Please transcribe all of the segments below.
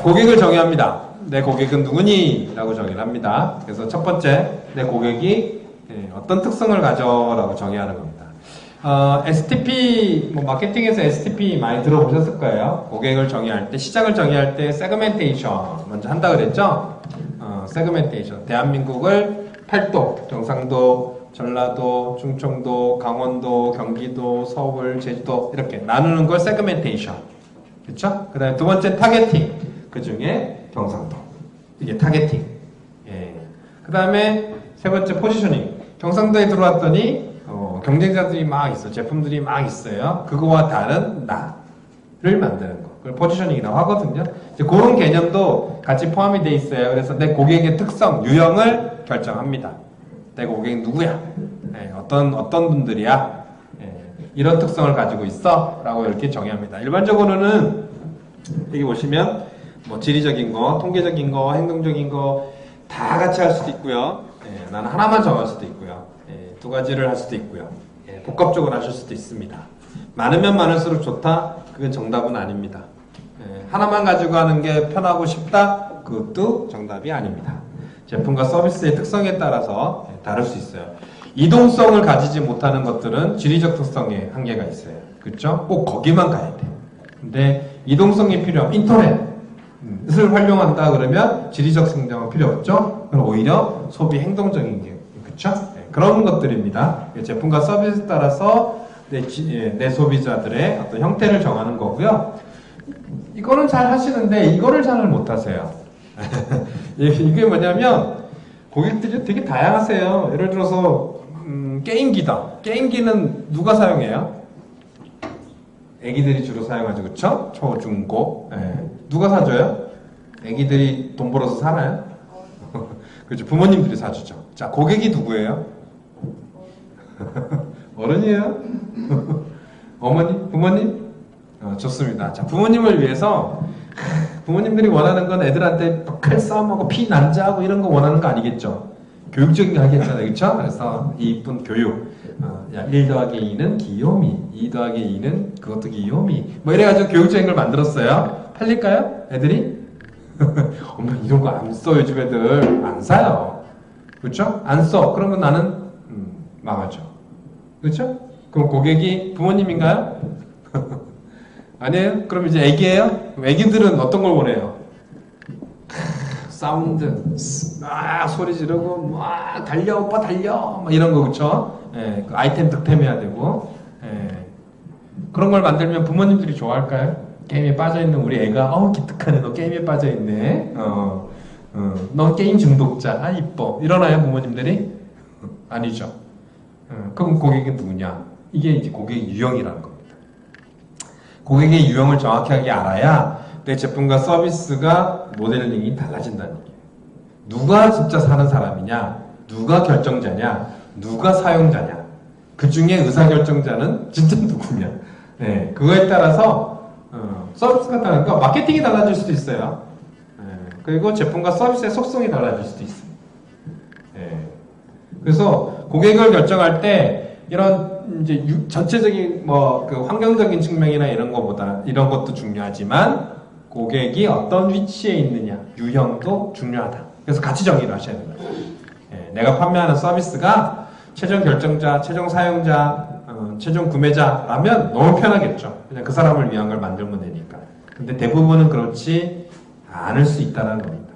고객을 정의합니다. 내 고객은 누구니? 라고 정의를 합니다. 그래서 첫 번째, 내 고객이 어떤 특성을 가져? 라고 정의하는 겁니다. STP, 마케팅에서 STP 많이 들어보셨을 거예요. 고객을 정의할 때, 시장을 정의할 때 세그멘테이션 먼저 한다 그랬죠? 세그멘테이션. 대한민국을 팔도, 경상도, 전라도, 충청도, 강원도, 경기도, 서울, 제주도 이렇게 나누는 걸 세그멘테이션. 그쵸? 그 다음에 두 번째 타겟팅. 그 중에 경상도. 이게 타겟팅. 예. 그 다음에 세 번째 포지셔닝. 경상도에 들어왔더니 경쟁자들이 막 있어. 제품들이 막 있어요. 그거와 다른 나를 만드는 거. 그걸 포지셔닝이라고 하거든요. 이제 그런 개념도 같이 포함이 돼 있어요. 그래서 내 고객의 특성, 유형을 결정합니다. 내 고객이 누구야? 예, 어떤 분들이야? 예, 이런 특성을 가지고 있어? 라고 이렇게 정의합니다. 일반적으로는 여기 보시면 지리적인 거, 통계적인 거, 행동적인 거 다 같이 할 수도 있고요. 예, 나는 하나만 정할 수도 있고요. 예, 두 가지를 할 수도 있고요. 예, 복합적으로 하실 수도 있습니다. 많으면 많을수록 좋다? 그건 정답은 아닙니다. 예, 하나만 가지고 하는 게 편하고 쉽다? 그것도 정답이 아닙니다. 제품과 서비스의 특성에 따라서 다를 수 있어요. 이동성을 가지지 못하는 것들은 지리적 특성에 한계가 있어요. 그렇죠? 꼭 거기만 가야 돼. 근데 이동성이 필요한 인터넷을 활용한다 그러면 지리적 성장은 필요 없죠? 그럼 오히려 소비 행동적인 게 그렇죠? 네, 그런 것들입니다. 제품과 서비스에 따라서 내 소비자들의 어떤 형태를 정하는 거고요. 이거는 잘 하시는데 이거를 잘 못하세요. 이게 뭐냐면 고객들이 되게 다양하세요. 예를 들어서 게임기다. 게임기는 누가 사용해요? 애기들이 주로 사용하죠. 그쵸? 초, 중, 고. 예. 누가 사줘요? 애기들이 돈 벌어서 사나요? 그렇죠. 부모님들이 사주죠. 자, 고객이 누구예요? 어른이에요? 어머니? 부모님? 좋습니다. 자, 부모님을 위해서 부모님들이 원하는 건 애들한테 칼 싸움하고 피 난자하고 이런 거 원하는 거 아니겠죠? 교육적인 거 하겠잖아요. 그쵸? 그래서 이쁜 교육. 1 더하기 2는 귀요미, 2 더하기 2는 그것도 귀요미. 이래가지고 교육적인 걸 만들었어요. 팔릴까요? 애들이? 엄마 이런 거 안 써. 요즘 애들 안 사요. 그쵸? 안 써. 그러면 나는 망하죠. 그쵸? 그럼 고객이 부모님인가요? 아니에요? 그럼 이제 애기예요? 애기들은 어떤 걸 원해요? 사운드, 소리 지르고, 달려, 오빠 달려, 이런 거, 그쵸? 예, 그 아이템 득템해야 되고, 예. 그런 걸 만들면 부모님들이 좋아할까요? 게임에 빠져있는 우리 애가, 기특하네, 너 게임에 빠져있네, 너 게임 중독자, 이뻐. 이러나요, 부모님들이? 아니죠. 그럼 고객이 누구냐? 이게 이제 고객의 유형이라는 겁니다. 고객의 유형을 정확하게 알아야 내 제품과 서비스가 모델링이 달라진다는 얘기예요. 누가 진짜 사는 사람이냐, 누가 결정자냐, 누가 사용자냐, 그 중에 의사결정자는 진짜 누구냐. 네, 그거에 따라서 서비스가 다르니까 마케팅이 달라질 수도 있어요. 그리고 제품과 서비스의 속성이 달라질 수도 있어요. 그래서 고객을 결정할 때 이런 이제 전체적인 그 환경적인 측면이나 이런 것도 중요하지만 고객이 어떤 위치에 있느냐, 유형도 중요하다. 그래서 같이 정의를 하셔야 됩니다. 내가 판매하는 서비스가 최종 결정자, 최종 사용자, 최종 구매자라면 너무 편하겠죠. 그냥 그 사람을 위한 걸 만들면 되니까. 근데 대부분은 그렇지 않을 수 있다는 겁니다.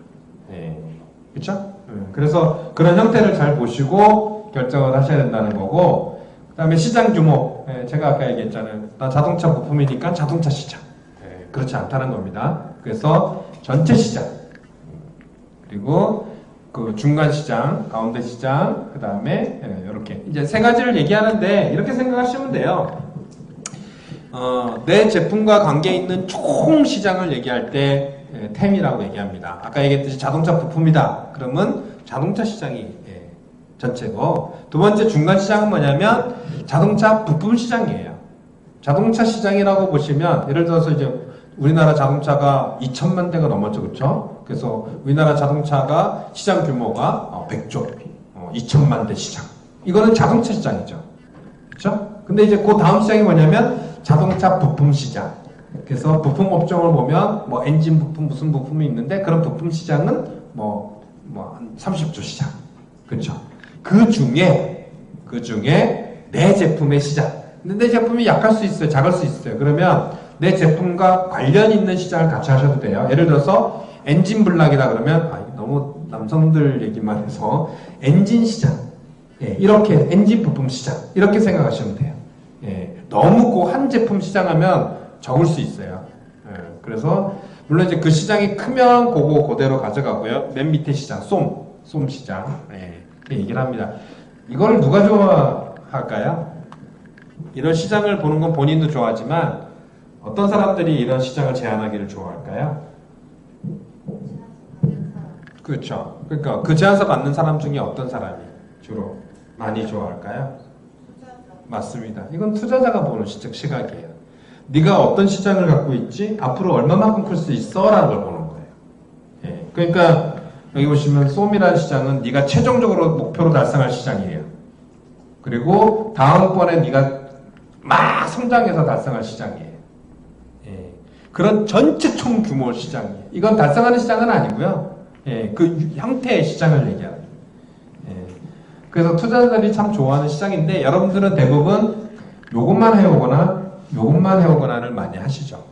그렇죠? 그래서 그런 형태를 잘 보시고 결정을 하셔야 된다는 거고, 그 다음에 시장 규모. 제가 아까 얘기했잖아요. 나 자동차 부품이니까 자동차 시장. 그렇지 않다는 겁니다. 그래서 전체 시장, 그리고 그 중간 시장, 가운데 시장, 그 다음에 이렇게 이제 세 가지를 얘기하는데 이렇게 생각하시면 돼요. 내 제품과 관계 있는 총 시장을 얘기할 때 템이라고 얘기합니다. 아까 얘기했듯이 자동차 부품이다. 그러면 자동차 시장이 전체고, 두 번째 중간 시장은 뭐냐면 자동차 부품 시장이에요. 자동차 시장이라고 보시면 예를 들어서 이제 우리나라 자동차가 2천만 대가 넘었죠, 그렇죠? 그래서 우리나라 자동차가 시장 규모가 100조, 2천만 대 시장. 이거는 자동차 시장이죠, 그렇죠? 근데 이제 그 다음 시장이 뭐냐면 자동차 부품 시장. 그래서 부품 업종을 보면 뭐 엔진 부품 무슨 부품이 있는데 그런 부품 시장은 한 30조 시장. 그렇죠? 그 중에 내 제품의 시장. 근데 내 제품이 약할 수 있어요. 작을 수 있어요. 그러면 내 제품과 관련 있는 시장을 같이 하셔도 돼요. 예를 들어서 엔진 블락이다 그러면 너무 남성들 얘기만 해서 엔진 시장. 이렇게 엔진 부품 시장. 이렇게 생각하시면 돼요. 너무 그 한 제품 시장하면 적을 수 있어요. 그래서 물론 이제 그 시장이 크면 그대로 가져가고요. 맨 밑에 시장, 쏨 시장. 이렇게 얘기를 합니다. 이거를 누가 좋아할까요? 이런 시장을 보는 건 본인도 좋아하지만 어떤 사람들이 이런 시장을 제안하기를 좋아할까요? 그렇죠. 그러니까 그 제안서 받는 사람 중에 어떤 사람이 주로 많이 좋아할까요? 맞습니다. 이건 투자자가 보는 시각이에요. 네가 어떤 시장을 갖고 있지? 앞으로 얼마만큼 클 수 있어? 라는 걸 보는 거예요. 그러니까 여기 보시면 쏨이라는 시장은 네가 최종적으로 목표로 달성할 시장이에요. 그리고 다음번에 네가 막 성장해서 달성할 시장이에요. 그런 전체 총 규모 시장이에요. 이건 달성하는 시장은 아니고요. 그 형태의 시장을 얘기합니다. 그래서 투자자들이 참 좋아하는 시장인데 여러분들은 대부분 요것만 해오거나를 많이 하시죠.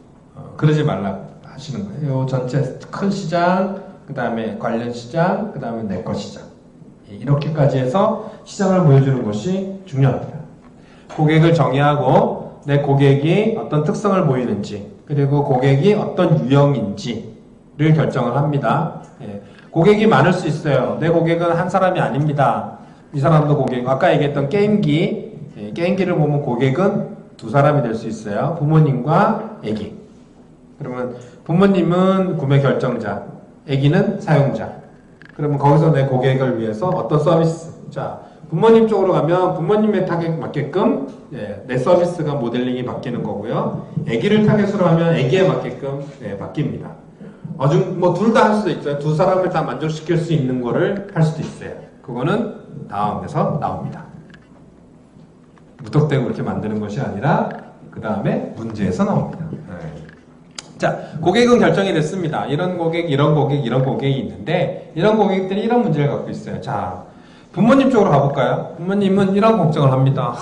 그러지 말라 하시는 거예요. 요 전체 큰 시장, 그 다음에 관련 시장, 그 다음에 내거 시장. 이렇게까지 해서 시장을 보여주는 것이 중요합니다. 고객을 정의하고 내 고객이 어떤 특성을 보이는지 그리고 고객이 어떤 유형인지를 결정을 합니다. 고객이 많을 수 있어요. 내 고객은 한 사람이 아닙니다. 이 사람도 고객, 아까 얘기했던 게임기를 보면 고객은 두 사람이 될 수 있어요. 부모님과 애기. 그러면 부모님은 구매 결정자, 애기는 사용자. 그러면 거기서 내 고객을 위해서 어떤 서비스. 자, 부모님 쪽으로 가면 부모님의 타겟 맞게끔 내 서비스가 모델링이 바뀌는 거고요. 애기를 타겟으로 하면 애기에 맞게끔 바뀝니다. 둘 다 할 수도 있어요. 두 사람을 다 만족시킬 수 있는 거를 할 수도 있어요. 그거는 다음에서 나옵니다. 무턱대고 이렇게 만드는 것이 아니라 그 다음에 문제에서 나옵니다. 자, 고객은 결정이 됐습니다. 이런 고객, 이런 고객이 있는데 이런 고객들이 이런 문제를 갖고 있어요. 자, 부모님 쪽으로 가볼까요? 부모님은 이런 걱정을 합니다.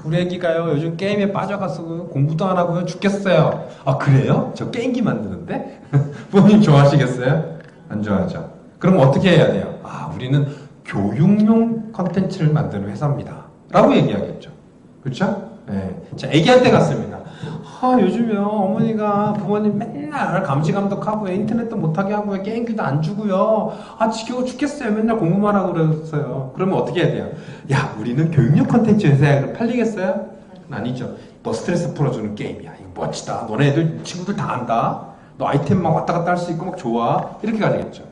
우리 애기가요 요즘 게임에 빠져가서 공부도 안 하고요 죽겠어요. 아 그래요? 저 게임기 만드는데? 부모님 좋아하시겠어요? 안 좋아하죠. 그럼 어떻게 해야 돼요? 우리는 교육용 컨텐츠를 만드는 회사입니다 라고 얘기하겠죠. 그렇죠? 자, 애기한테 갔습니다. 요즘요 어머니가 부모님 맨날 감시 감독하고요 인터넷도 못하게 하고요 게임기도 안 주고요 지겨워 죽겠어요 맨날 공부만 하고 그랬어요. 그러면 어떻게 해야 돼요? 야 우리는 교육용 컨텐츠 회사에 팔리겠어요? 아니죠. 너 스트레스 풀어주는 게임이야. 이거 멋지다. 너네 애들 친구들 다 안다. 너 아이템 막 왔다 갔다 할 수 있고 막 좋아. 이렇게 가지겠죠.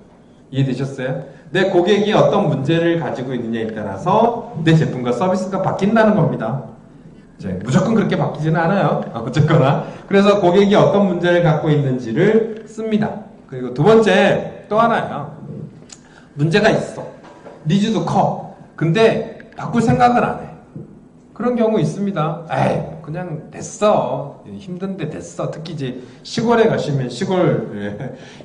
이해되셨어요? 내 고객이 어떤 문제를 가지고 있느냐에 따라서 내 제품과 서비스가 바뀐다는 겁니다. 이제 무조건 그렇게 바뀌지는 않아요. 어쨌거나. 그래서 고객이 어떤 문제를 갖고 있는지를 씁니다. 그리고 두 번째 또 하나요. 문제가 있어. 니즈도 커. 근데 바꿀 생각을 안 해. 그런 경우 있습니다. 그냥 됐어. 힘든데 됐어. 특히 이제 시골에 가시면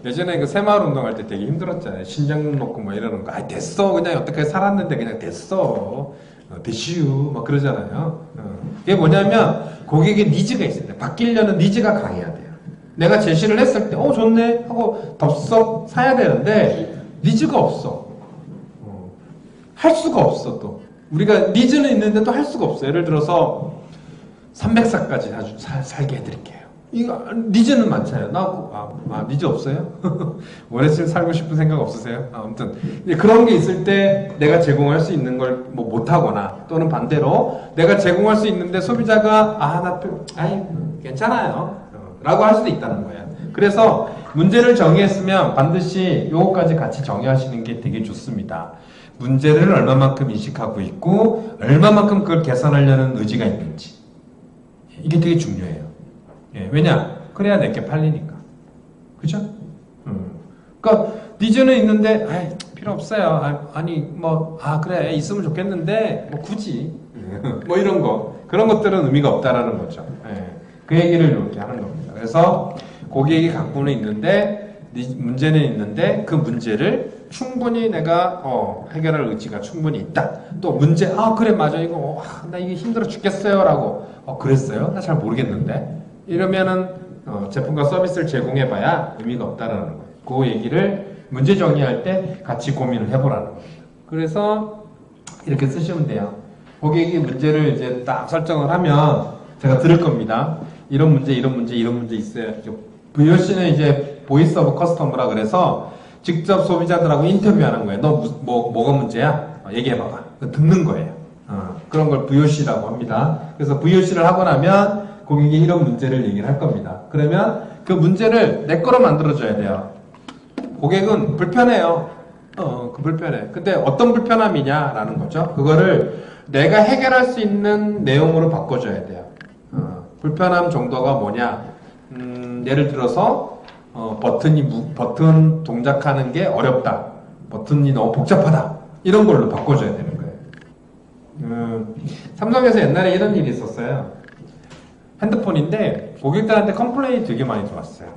예전에 그 새마을 운동할 때 되게 힘들었잖아요. 신장 놓고 뭐 이러는 거. 됐어. 그냥 어떻게 살았는데 그냥 됐어. 대시유 막 그러잖아요. 그게 뭐냐면 고객의 니즈가 있어요. 바뀌려는 니즈가 강해야 돼요. 내가 제시를 했을 때 좋네 하고 덥석 사야 되는데 니즈가 없어. 할 수가 없어. 또 우리가 니즈는 있는데 또 할 수가 없어. 예를 들어서 300사까지 아주 살게 해드릴게요. 이거 니즈는 많잖아요. 니즈 없어요? 오래 살고 싶은 생각 없으세요? 아무튼 그런 게 있을 때 내가 제공할 수 있는 걸 뭐 못하거나 또는 반대로 내가 제공할 수 있는데 소비자가 괜찮아요 라고 할 수도 있다는 거예요. 그래서 문제를 정의했으면 반드시 요거까지 같이 정의하시는 게 되게 좋습니다. 문제를 얼마만큼 인식하고 있고 얼마만큼 그걸 개선하려는 의지가 있는지 이게 되게 중요해요. 왜냐? 그래야 내게 팔리니까. 그죠? 그러니까 니즈는 있는데 필요 없어요. 그래 있으면 좋겠는데 굳이 뭐 이런 거 그런 것들은 의미가 없다라는 거죠. 그 얘기를 이렇게 하는 겁니다. 그래서 고객이 갖고는 있는데 문제는 있는데 그 문제를 충분히 내가 해결할 의지가 충분히 있다. 또 문제 그래 맞아 이거 나 이게 힘들어 죽겠어요라고 그랬어요? 나 잘 모르겠는데 이러면은 제품과 서비스를 제공해봐야 의미가 없다라는 거예요. 그 얘기를 문제 정의할 때 같이 고민을 해보라는 겁니다. 그래서 이렇게 쓰시면 돼요. 고객이 문제를 이제 딱 설정을 하면 제가 들을 겁니다. 이런 문제 있어요. VOC는 이제 보이스 오브 커스터머라 그래서 직접 소비자들하고 인터뷰하는 거예요. 너 뭐가 문제야? 얘기해봐봐. 듣는 거예요. 그런 걸 VOC라고 합니다. 그래서 VOC를 하고 나면 고객이 이런 문제를 얘기를 할 겁니다. 그러면 그 문제를 내 거로 만들어줘야 돼요. 고객은 불편해요. 불편해. 근데 어떤 불편함이냐라는 거죠. 그거를 내가 해결할 수 있는 내용으로 바꿔줘야 돼요. 불편함 정도가 뭐냐? 예를 들어서 버튼 동작하는 게 어렵다. 버튼이 너무 복잡하다. 이런 걸로 바꿔줘야 되는 거예요. 삼성에서 옛날에 이런 일이 있었어요. 핸드폰인데 고객들한테 컴플레인이 되게 많이 들어왔어요.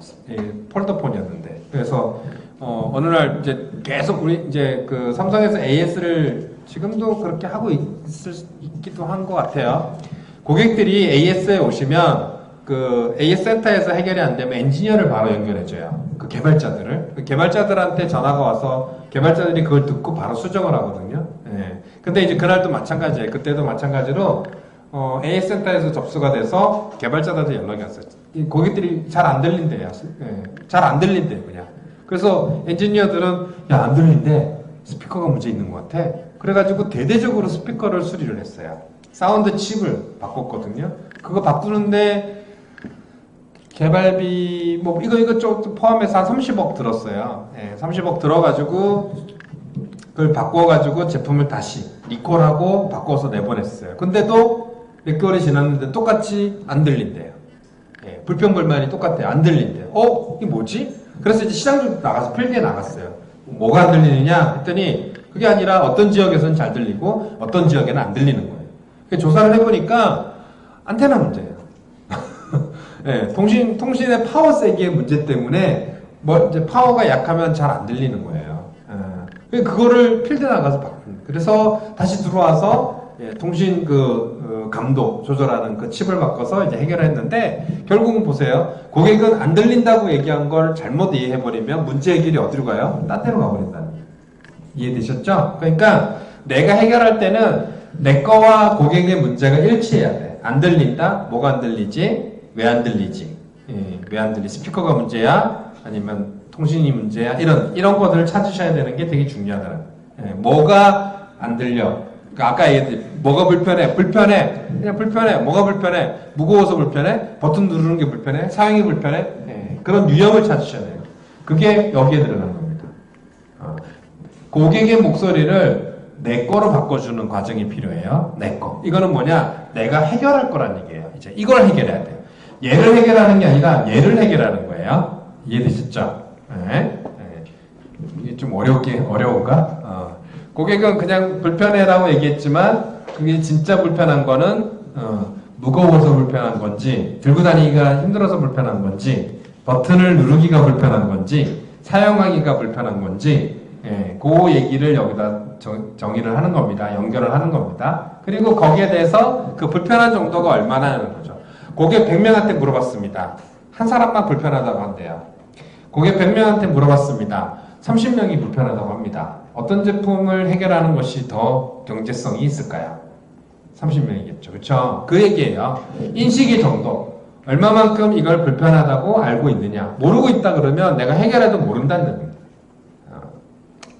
폴더폰이었는데. 그래서 어느 날 이제 계속 우리 이제 그 삼성에서 AS를 지금도 그렇게 하고 있기도 한 것 같아요. 고객들이 AS에 오시면 그 AS 센터에서 해결이 안 되면 엔지니어를 바로 연결해줘요. 그 개발자들을. 그 개발자들한테 전화가 와서 개발자들이 그걸 듣고 바로 수정을 하거든요. 예. 근데 이제 그날도 마찬가지예요. 그때도 마찬가지로 AS 센터에서 접수가 돼서 개발자들한테 연락이 왔어요. 고객들이 잘 안 들린대요. 예. 잘 안 들린대요, 그냥. 그래서 엔지니어들은 야, 안 들린대. 스피커가 문제 있는 것 같아. 그래가지고 대대적으로 스피커를 수리를 했어요. 사운드 칩을 바꿨거든요. 그거 바꾸는데 개발비 이거 좀 포함해서 한 30억 들었어요. 예, 30억 들어가지고 그걸 바꿔가지고 제품을 다시 리콜하고 바꿔서 내보냈어요. 근데도 몇 개월이 지났는데 똑같이 안 들린대요. 예, 불평불만이 똑같아요. 안 들린대요. 이게 뭐지? 그래서 이제 시장 나가서 필드에 나갔어요. 뭐가 안 들리느냐 했더니 그게 아니라 어떤 지역에서는 잘 들리고 어떤 지역에는 안 들리는 거예요. 조사를 해보니까 안테나 문제예요. 네, 통신의 파워 세기의 문제 때문에 이제 파워가 약하면 잘 안 들리는 거예요. 그거를 필드에 나가서 바꿉니다. 그래서 다시 들어와서 통신 감도 조절하는 그 칩을 바꿔서 이제 해결했는데 결국은 보세요. 고객은 안 들린다고 얘기한 걸 잘못 이해해버리면 문제의 길이 어디로 가요? 딴 데로 가버린다는 거예요. 이해되셨죠? 그러니까 내가 해결할 때는 내 거와 고객의 문제가 일치해야 돼. 안 들린다? 뭐가 안 들리지? 왜 안 들리지? 왜 안 들리지? 스피커가 문제야? 아니면 통신이 문제야? 이런 것들을 찾으셔야 되는 게 되게 중요하더라고요. 뭐가 안 들려? 그러니까 아까 얘기했듯이 뭐가 불편해? 그냥 불편해. 뭐가 불편해? 무거워서 불편해? 버튼 누르는 게 불편해? 사용이 불편해? 그런 유형을 찾으셔야 돼요. 그게 여기에 들어가는 겁니다. 고객의 목소리를 내 거로 바꿔주는 과정이 필요해요. 내 거. 이거는 뭐냐? 내가 해결할 거란 얘기예요. 이제 이걸 해결해야 돼요. 얘를 해결하는 게 아니라 얘를 해결하는 거예요. 이해되셨죠? 네. 이게 좀 어려운가? 고객은 그냥 불편해라고 얘기했지만 그게 진짜 불편한 거는 무거워서 불편한 건지 들고 다니기가 힘들어서 불편한 건지 버튼을 누르기가 불편한 건지 사용하기가 불편한 건지 그 얘기를 여기다 정의를 하는 겁니다. 연결을 하는 겁니다. 그리고 거기에 대해서 그 불편한 정도가 얼마나냐는 거죠. 고객 100명한테 물어봤습니다. 한 사람만 불편하다고 한대요. 고객 100명한테 물어봤습니다. 30명이 불편하다고 합니다. 어떤 제품을 해결하는 것이 더 경제성이 있을까요? 30명이겠죠. 그렇죠? 그 얘기예요. 인식의 정도. 얼마만큼 이걸 불편하다고 알고 있느냐. 모르고 있다 그러면 내가 해결해도 모른다는 겁니다.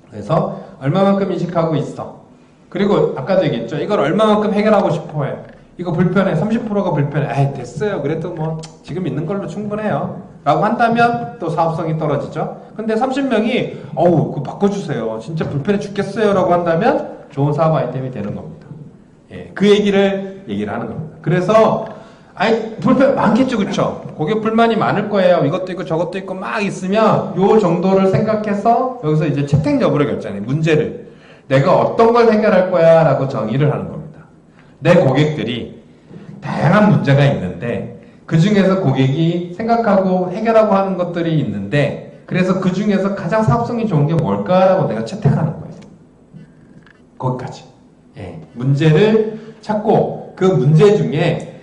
그래서 얼마만큼 인식하고 있어. 그리고 아까도 얘기했죠. 이걸 얼마만큼 해결하고 싶어 해. 이거 불편해. 30%가 불편해. 됐어요. 그래도 뭐 지금 있는 걸로 충분해요. 라고 한다면 또 사업성이 떨어지죠. 근데 30명이 그거 바꿔주세요. 진짜 불편해 죽겠어요. 라고 한다면 좋은 사업 아이템이 되는 겁니다. 그 얘기를 하는 겁니다. 그래서 불편 많겠죠. 그쵸? 고객 불만이 많을 거예요. 이것도 있고 저것도 있고 막 있으면 요 정도를 생각해서 여기서 이제 채택 여부를 결정해. 문제를 내가 어떤 걸 해결할 거야 라고 정의를 하는 겁니다. 내 고객들이 다양한 문제가 있는데 그 중에서 고객이 생각하고 해결하고 하는 것들이 있는데, 그래서 그 중에서 가장 사업성이 좋은 게 뭘까라고 내가 채택하는 거예요. 거기까지. 예. 문제를 찾고 그 문제 중에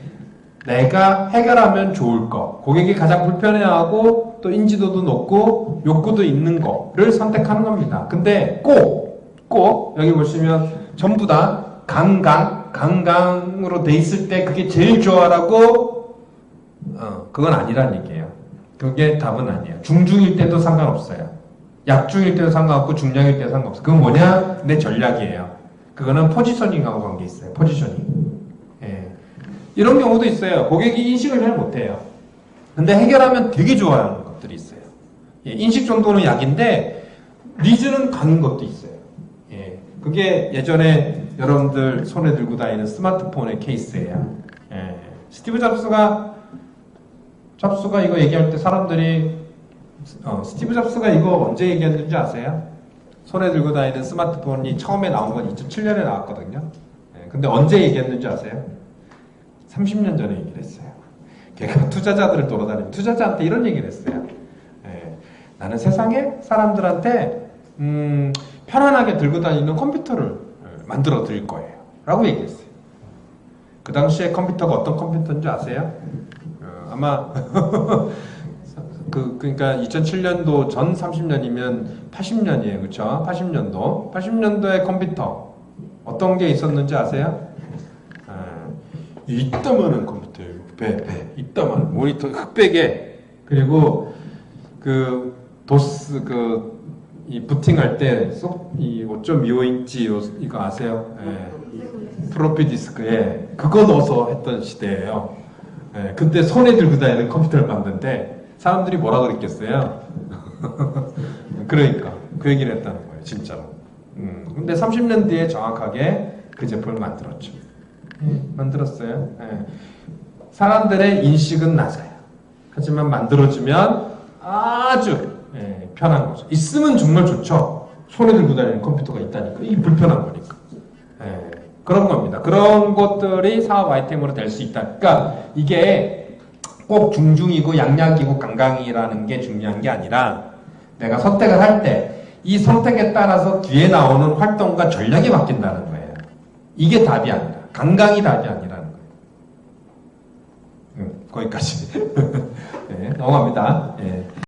내가 해결하면 좋을 거, 고객이 가장 불편해하고 또 인지도도 높고 욕구도 있는 거를 선택하는 겁니다. 근데 꼭 여기 보시면 전부 다 강강으로 돼 있을 때 그게 제일 좋아라고 그건 아니란 얘기예요. 그게 답은 아니에요. 중중일 때도 상관없어요. 약중일 때도 상관없고 중량일 때도 상관없어요. 그건 뭐냐? 내 전략이에요. 그거는 포지셔닝하고 관계 있어요. 포지셔닝. 예. 이런 경우도 있어요. 고객이 인식을 잘 못해요. 근데 해결하면 되게 좋아하는 것들이 있어요. 예. 인식 정도는 약인데 니즈는 가는 것도 있어요. 예. 그게 예전에 여러분들 손에 들고 다니는 스마트폰의 케이스예요. 예. 스티브 잡스가 이거 얘기할 때 사람들이 스티브 잡스가 이거 언제 얘기했는지 아세요? 손에 들고 다니는 스마트폰이 처음에 나온 건 2007년에 나왔거든요. 예. 근데 언제 얘기했는지 아세요? 30년 전에 얘기를 했어요. 걔가 투자자들을 돌아다니면 투자자한테 이런 얘기를 했어요. 예. 나는 세상에 사람들한테 편안하게 들고 다니는 컴퓨터를 만들어 드릴 거예요. 라고 얘기했어요. 그 당시에 컴퓨터가 어떤 컴퓨터인지 아세요? 아마 그러니까 2007년도 전 30년이면 80년이에요. 그렇죠? 80년도에 컴퓨터 어떤 게 있었는지 아세요? 이따만한 컴퓨터예요. 이따만 모니터 흑백에, 그리고 그 도스 이 부팅할 때 이 5.25인치 이거 아세요? 예. 프로피 디스크에 그거 넣어서 했던 시대예요. 예. 그때 손에 들고 다니는 컴퓨터를 봤는데 사람들이 뭐라 그랬겠어요? 그러니까 그 얘기를 했다는 거예요. 진짜로. 근데 30년 뒤에 정확하게 그 제품을 만들었죠. 만들었어요. 예. 사람들의 인식은 낮아요. 하지만 만들어주면 아주 편한 거죠. 있으면 정말 좋죠. 손에 들고 다니는 컴퓨터가 있다니까. 이 불편한 거니까. 그런 겁니다. 그런 것들이 사업 아이템으로 될 수 있다. 그러니까 이게 꼭 중중이고 양약이고 강강이라는 게 중요한 게 아니라 내가 선택을 할 때 이 선택에 따라서 뒤에 나오는 활동과 전략이 바뀐다는 거예요. 이게 답이 아니라, 강강이 답이 아니라는 거예요. 거기까지. 네, 넘어갑니다. 예.